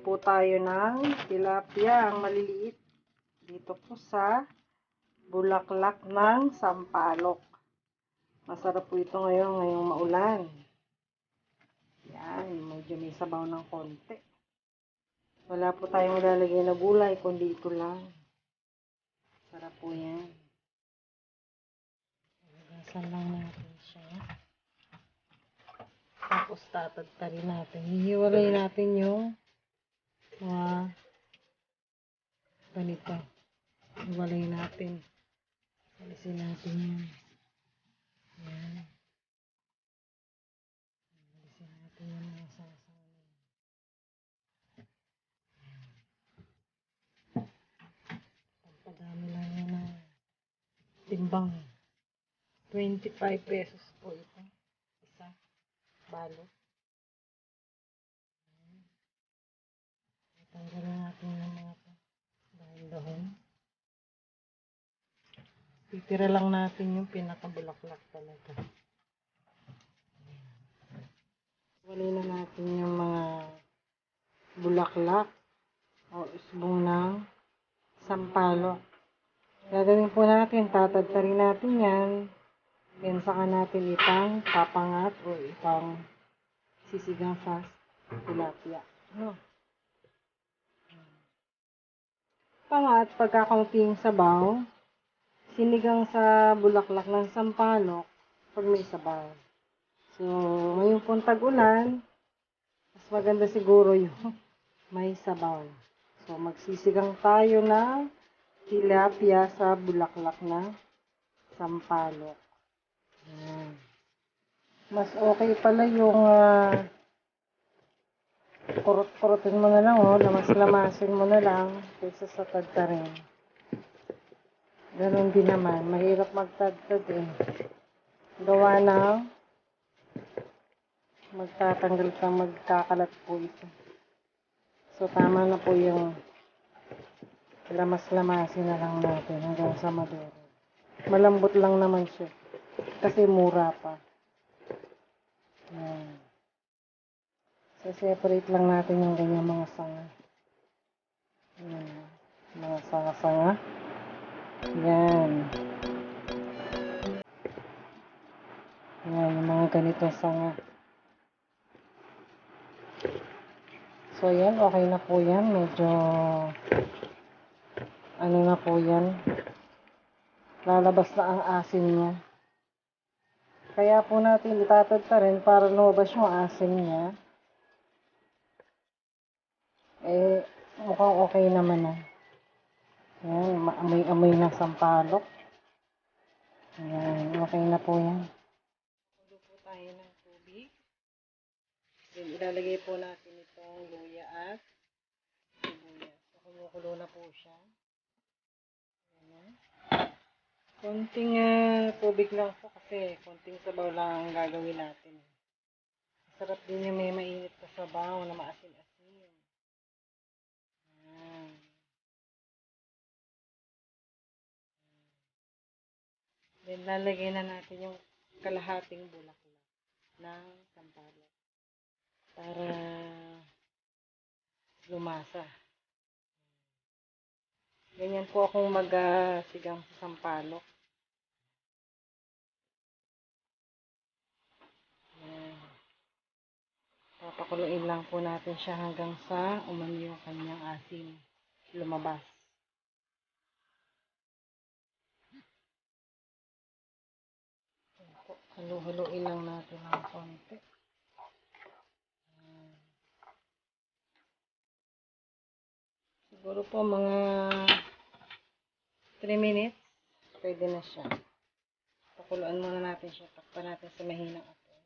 po tayo ng tilapia, ang maliliit. Dito po sa bulaklak ng sampalok. Masarap po ito ngayong maulan. Yan, medyo may sabaw ng konti. Wala po tayong lalagay na gulay, kundi ito lang. Sarap po yan. Lagasan lang natin siya. Tapos tatagtarin natin. Hihiwalay natin yung mga ganito. Hiwalay natin. Alisin natin yan. Yan. Alisin natin yung mga sasawan. Pagpadami lang yan na timbang. 25 pesos po ito. Isa. Balot. Tanggalin natin yung mga dahon-dahon. Titira lang natin yung pinakabulaklak talaga. Wali na natin yung mga bulaklak o usbong ng sampalok. Gagawin po natin, tatadtarin natin yan. Then saka natin ipang papangat o ipang sisigang sa tilapia. Pangat, pagkakaunting sabaw, sinigang sa bulaklak ng sampalok pag may sabaw. So, ngayon pong tag-ulan, mas maganda siguro yung may sabaw. So, magsisigang tayo ng tilapia sa bulaklak ng sampalok. Ayan. Mas okay pala yung kurot-kurotin mo na lang, lamas-lamasin mo na lang kaysa sa tadtarin. Ganon din naman. Mahirap magtadtad eh. Gawa na magkakalat po ito. So, tama na po yung lamas-lamasin na lang natin hanggang sa maduro. Malambot lang naman siya. Kasi mura pa. Yan. So, separate lang natin yung ganyan mga sanga. Yan. Mga sanga-sanga. Yan. Yan, yung mga ganitong sanga. So, yan. Okay na po yan. Medyo ano na po yan. Lalabas na ang asin niya. Kaya po natin itatadtarin para lumabas yung asin niya. Eh, mukhang okay naman na. Yan, maamoy-amoy ng sampalok. Yan, okay na po yan. Kulo po tayo ng tubig. Then, ilalagay po natin itong luya at sibuyas. So, kumukulo na po siya. Yan. Konting tubig lang po kasi konting sabaw lang ang gagawin natin. Masarap din yung may mainit na sabaw na maasin-asin. Yan. Then, lalagay na natin yung kalahating bulaklak ng sampalok para lumasa. Ganyan po akong magsigang sa sampalok. Yan. Papakuluin lang po natin siya hanggang sa umano yung kanyang asin lumabas. Halu-haluin lang natin ng konti. Siguro po mga 3 minutes, pwede na siya. Pakuluan muna natin siya. Takpan natin sa mahinang apoy.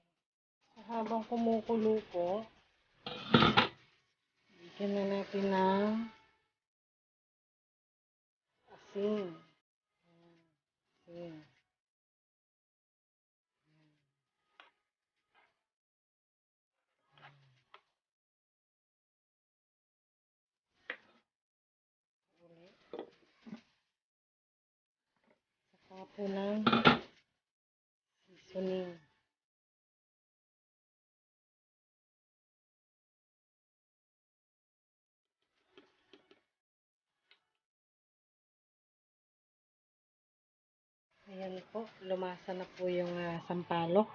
Habang kumukulo po, bigyan na natin ng asin. Asin. Saka po ng seasoning. Ayan po, lumasa na po yung sampalok.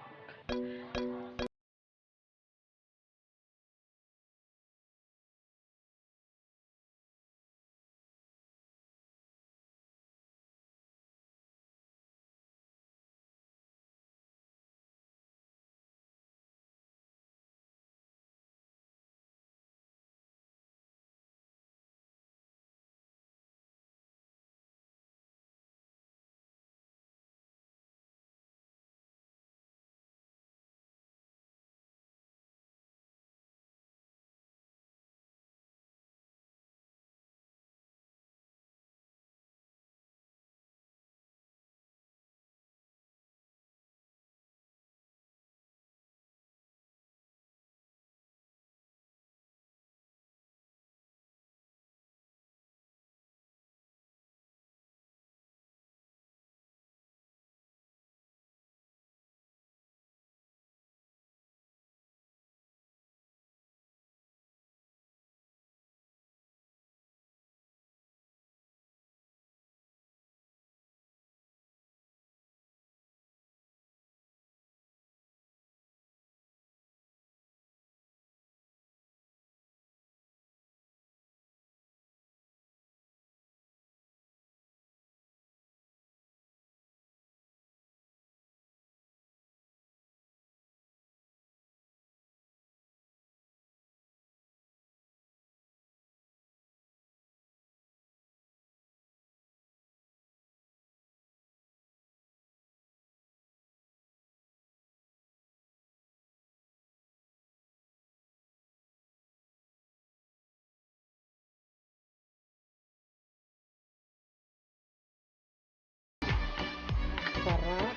Sarap.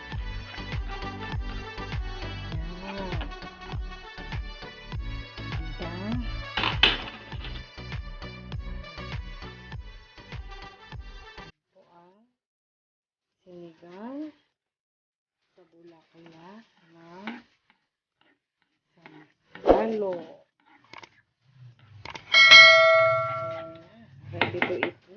Yan. Diba? Po ang sinigang sa bulaklak ng sampalok. Ayan na. Ready to eat na.